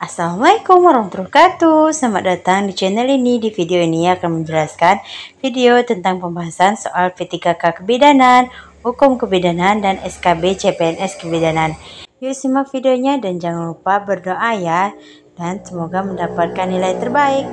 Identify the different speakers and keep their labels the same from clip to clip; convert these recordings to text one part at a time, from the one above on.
Speaker 1: Assalamualaikum warahmatullahi wabarakatuh. Selamat datang di channel ini. Di video ini akan menjelaskan video tentang pembahasan soal P3K Kebidanan, Hukum Kebidanan, dan SKB CPNS Kebidanan. Yuk simak videonya dan jangan lupa berdoa ya, dan semoga mendapatkan nilai terbaik.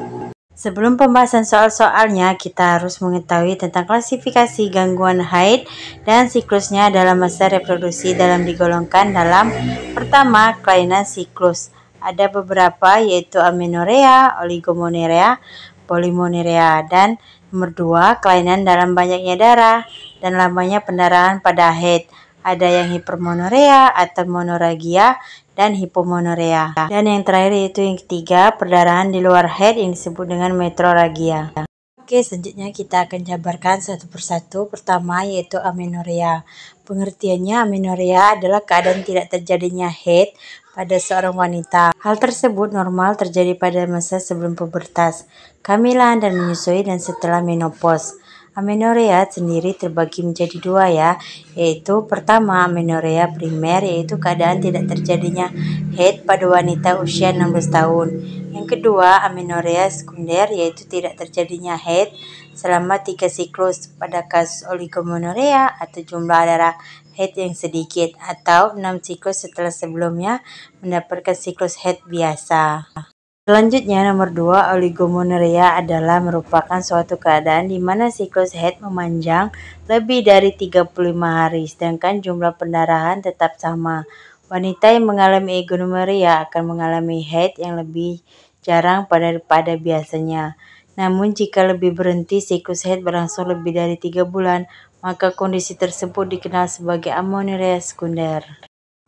Speaker 1: Sebelum pembahasan soal-soalnya, kita harus mengetahui tentang klasifikasi gangguan haid dan siklusnya dalam masa reproduksi dalam digolongkan dalam pertama, kelainan siklus. Ada beberapa yaitu amenorea, oligomenorrhea, polimonerea, dan nomor 2, kelainan dalam banyaknya darah dan lamanya pendarahan pada haid. Ada yang hipermonorea atau monoragia dan hipomonorea. Dan yang terakhir yaitu yang ketiga, perdarahan di luar haid yang disebut dengan metrorragia. Oke, selanjutnya kita akan jabarkan satu persatu. Pertama yaitu amenorea. Pengertiannya, amenorea adalah keadaan tidak terjadinya haid pada seorang wanita. Hal tersebut normal terjadi pada masa sebelum pubertas, kehamilan dan menyusui, dan setelah menopause. Amenorea sendiri terbagi menjadi dua ya, yaitu pertama amenorea primer, yaitu keadaan tidak terjadinya haid pada wanita usia 16 tahun. Yang kedua amenorea sekunder, yaitu tidak terjadinya haid selama 3 siklus pada kasus oligomenorrea atau jumlah darah haid yang sedikit, atau 6 siklus setelah sebelumnya mendapatkan siklus haid biasa. Selanjutnya, nomor 2, oligomenorrhea adalah merupakan suatu keadaan di mana siklus haid memanjang lebih dari 35 hari, sedangkan jumlah pendarahan tetap sama. Wanita yang mengalami oligomenorrhea akan mengalami haid yang lebih jarang daripada biasanya. Namun, jika lebih berhenti siklus haid berlangsung lebih dari 3 bulan, maka kondisi tersebut dikenal sebagai amenorrea sekunder.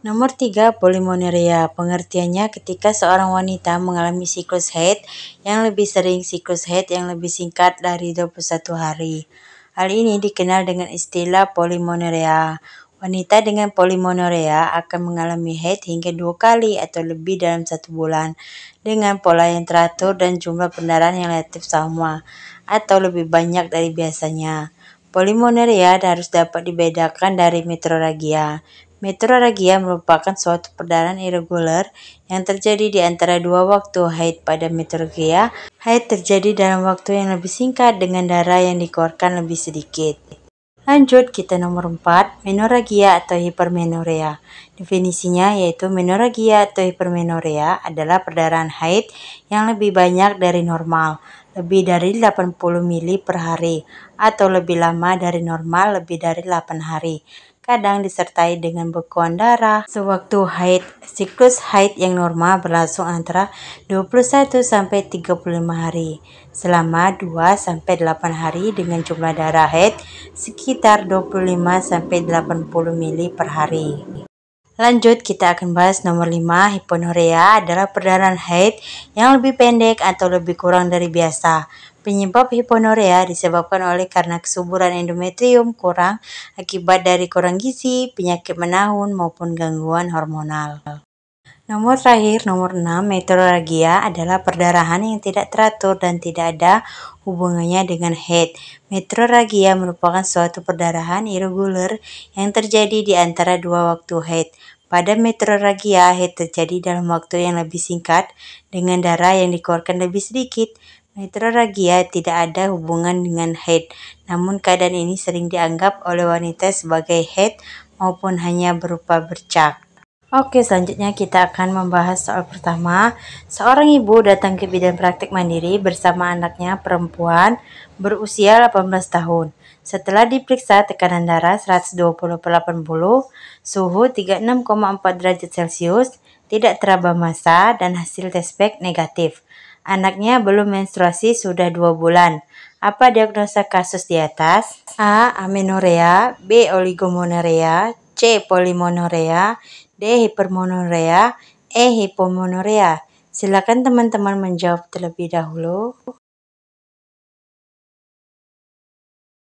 Speaker 1: Nomor 3, polimonerea. Pengertiannya ketika seorang wanita mengalami siklus haid yang lebih sering, siklus haid yang lebih singkat dari 21 hari. Hal ini dikenal dengan istilah polimonerea. Wanita dengan polimonerea akan mengalami haid hingga 2 kali atau lebih dalam 1 bulan dengan pola yang teratur dan jumlah pendarahan yang relatif sama atau lebih banyak dari biasanya. Polimonerea harus dapat dibedakan dari metrorragia. Metrorragia merupakan suatu perdarahan irregular yang terjadi di antara 2 waktu haid. Pada metrorragia, haid terjadi dalam waktu yang lebih singkat dengan darah yang dikeluarkan lebih sedikit. Lanjut, kita nomor 4, menorragia atau hipermenorea. Definisinya yaitu menorragia atau hipermenorea adalah perdarahan haid yang lebih banyak dari normal, lebih dari 80 mili per hari, atau lebih lama dari normal lebih dari 8 hari. Kadang disertai dengan bekuan darah sewaktu haid. Siklus haid yang normal berlangsung antara 21 sampai 35 hari, selama 2 sampai 8 hari dengan jumlah darah haid sekitar 25 sampai 80 mili per hari. Lanjut, kita akan bahas nomor 5, hiponorea adalah perdarahan haid yang lebih pendek atau lebih kurang dari biasa. Penyebab hiponorea disebabkan oleh karena kesuburan endometrium kurang akibat dari kurang gizi, penyakit menahun, maupun gangguan hormonal. Nomor terakhir, nomor 6, metrorragia adalah perdarahan yang tidak teratur dan tidak ada hubungannya dengan haid. Metrorragia merupakan suatu perdarahan irregular yang terjadi di antara 2 waktu haid. Pada metrorragia, haid terjadi dalam waktu yang lebih singkat dengan darah yang dikeluarkan lebih sedikit. Metrorragia tidak ada hubungan dengan haid, namun keadaan ini sering dianggap oleh wanita sebagai haid maupun hanya berupa bercak. Oke, selanjutnya kita akan membahas soal pertama. Seorang ibu datang ke bidan praktik mandiri bersama anaknya perempuan berusia 18 tahun. Setelah diperiksa tekanan darah 120/80, suhu 36,4 derajat Celcius, tidak teraba massa, dan hasil tes pack negatif. Anaknya belum menstruasi sudah 2 bulan. Apa diagnosa kasus di atas? A. Amenorea, B. Oligomenorrhea, C. Polimonerea, D. Hipermonorea, E. Hipomonorea. Silakan teman-teman menjawab terlebih dahulu.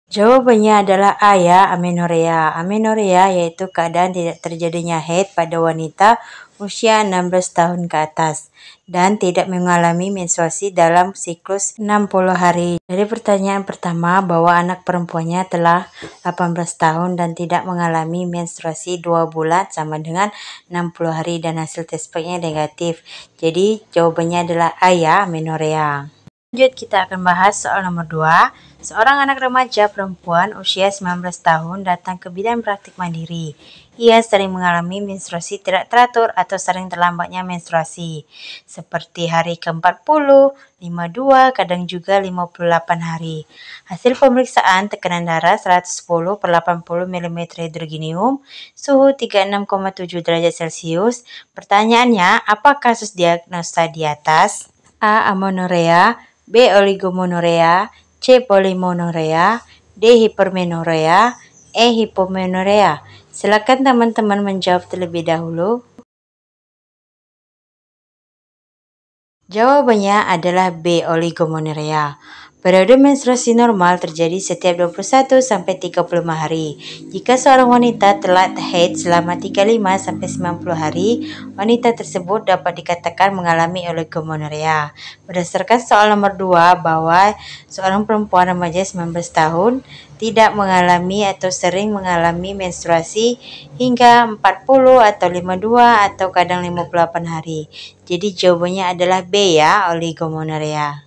Speaker 1: Jawabannya adalah A ya, amenorea. Amenorea yaitu keadaan tidak terjadinya haid pada wanita usia 16 tahun ke atas dan tidak mengalami menstruasi dalam siklus 60 hari. Dari pertanyaan pertama bahwa anak perempuannya telah 18 tahun dan tidak mengalami menstruasi 2 bulan sama dengan 60 hari dan hasil tes packnya negatif. Jadi jawabannya adalah A ya, amenorrea. Lanjut kita akan bahas soal nomor 2. Seorang anak remaja perempuan usia 19 tahun datang ke bidan praktik mandiri. Ia sering mengalami menstruasi tidak teratur atau sering terlambatnya menstruasi, seperti hari ke-40, 52, kadang juga 58 hari. Hasil pemeriksaan tekanan darah 110 per 80 mm hidrogenium, suhu 36,7 derajat Celcius. Pertanyaannya, apa kasus diagnosa di atas? A. Amenorrea, B. Oligomenorrea, C. Polymenorrea, D. Hipermenorrea, E. Hipomenorrea. Silakan teman-teman menjawab terlebih dahulu. Jawabannya adalah B. Oligomenorrea. Periode menstruasi normal terjadi setiap 21-35 hari. Jika seorang wanita telat haid selama 35-90 hari, wanita tersebut dapat dikatakan mengalami oligomenorrea. Berdasarkan soal nomor 2 bahwa seorang perempuan remaja 19 tahun tidak mengalami atau sering mengalami menstruasi hingga 40 atau 52 atau kadang 58 hari. Jadi jawabannya adalah B ya, oligomenorrea.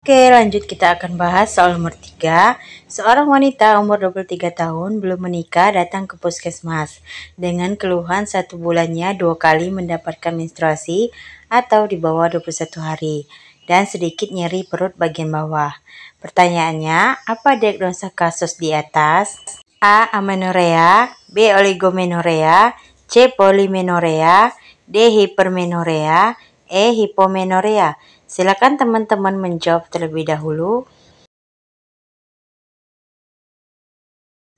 Speaker 1: Oke, lanjut kita akan bahas soal nomor 3. Seorang wanita umur 23 tahun belum menikah datang ke puskesmas dengan keluhan 1 bulannya 2 kali mendapatkan menstruasi atau di bawah 21 hari dan sedikit nyeri perut bagian bawah. Pertanyaannya, apa diagnosa kasus di atas? A. Amenorrea, B. Oligomenorrea, C. Polymenorrea, D. Hipermenorrea, E. Hipomenorrea. Silakan teman-teman menjawab terlebih dahulu.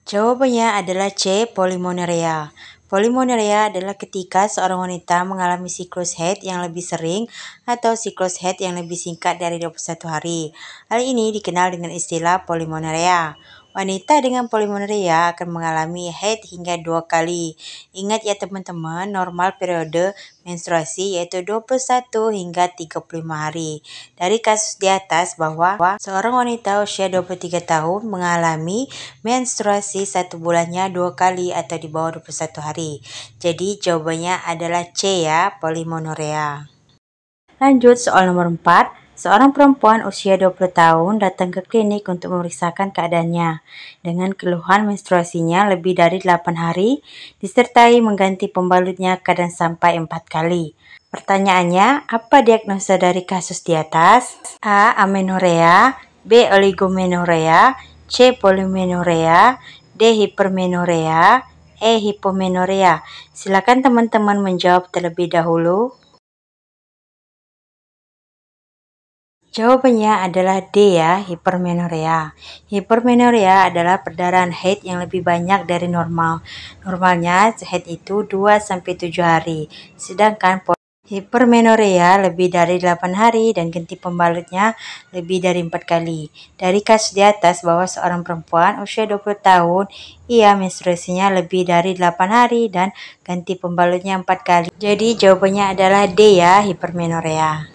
Speaker 1: Jawabannya adalah C. Polymenorrea. Polymenorrea adalah ketika seorang wanita mengalami siklus haid yang lebih sering atau siklus haid yang lebih singkat dari 21 hari. Hal ini dikenal dengan istilah polymenorrea. Wanita dengan polymenorrea akan mengalami haid hingga 2 kali. Ingat ya teman-teman, normal periode menstruasi yaitu 21 hingga 35 hari. Dari kasus di atas bahwa seorang wanita usia 23 tahun mengalami menstruasi 1 bulannya 2 kali atau di bawah 21 hari. Jadi jawabannya adalah C ya, polymenorrea. Lanjut soal nomor 4. Seorang perempuan usia 20 tahun datang ke klinik untuk memeriksakan keadaannya dengan keluhan menstruasinya lebih dari 8 hari disertai mengganti pembalutnya kadang sampai 4 kali. Pertanyaannya, apa diagnosa dari kasus di atas? A. Amenorrea, B. Oligomenorrea, C. Polymenorrea, D. Hipermenorrea, E. Hipomenorrea. Silakan teman-teman menjawab terlebih dahulu. Jawabannya adalah D ya, hipermenorrea. Hipermenorrea adalah perdarahan haid yang lebih banyak dari normal. Normalnya haid itu 2-7 hari, sedangkan hipermenorrea lebih dari 8 hari dan ganti pembalutnya lebih dari 4 kali. Dari kasus di atas bahwa seorang perempuan usia 20 tahun, ia menstruasinya lebih dari 8 hari dan ganti pembalutnya 4 kali. Jadi jawabannya adalah D ya, hipermenorrea.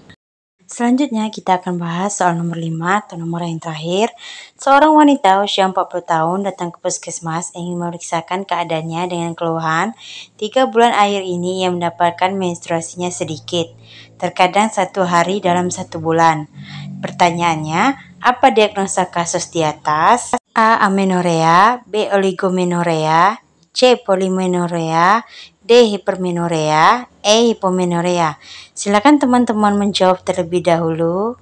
Speaker 1: Selanjutnya kita akan bahas soal nomor 5 atau nomor yang terakhir. Seorang wanita usia 40 tahun datang ke puskesmas ingin memeriksakan keadaannya dengan keluhan 3 bulan akhir ini ia mendapatkan menstruasinya sedikit, terkadang 1 hari dalam 1 bulan. Pertanyaannya, apa diagnosa kasus di atas? A. Amenorrea, B. Oligomenorrea, C. Polymenorrea, D. Hipermenorrea, E. Hipomenorrea. Silakan teman-teman menjawab terlebih dahulu.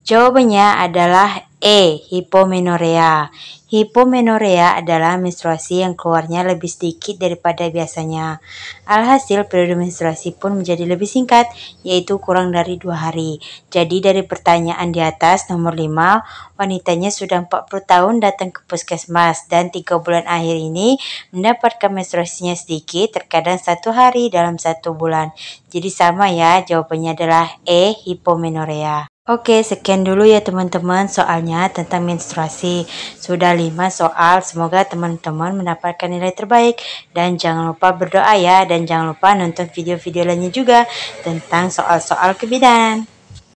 Speaker 1: Jawabannya adalah E. Hipomenorrea. Hipomenorrea adalah menstruasi yang keluarnya lebih sedikit daripada biasanya. Alhasil periode menstruasi pun menjadi lebih singkat, yaitu kurang dari 2 hari. Jadi dari pertanyaan di atas nomor 5, wanitanya sudah 40 tahun datang ke puskesmas dan 3 bulan akhir ini mendapatkan menstruasinya sedikit, terkadang 1 hari dalam 1 bulan. Jadi sama ya, jawabannya adalah E. Hipomenorrea. Oke, sekian dulu ya teman-teman soalnya tentang menstruasi. Sudah 5 soal, semoga teman-teman mendapatkan nilai terbaik. Dan jangan lupa berdoa ya, dan jangan lupa nonton video-video lainnya juga tentang soal-soal kebidanan.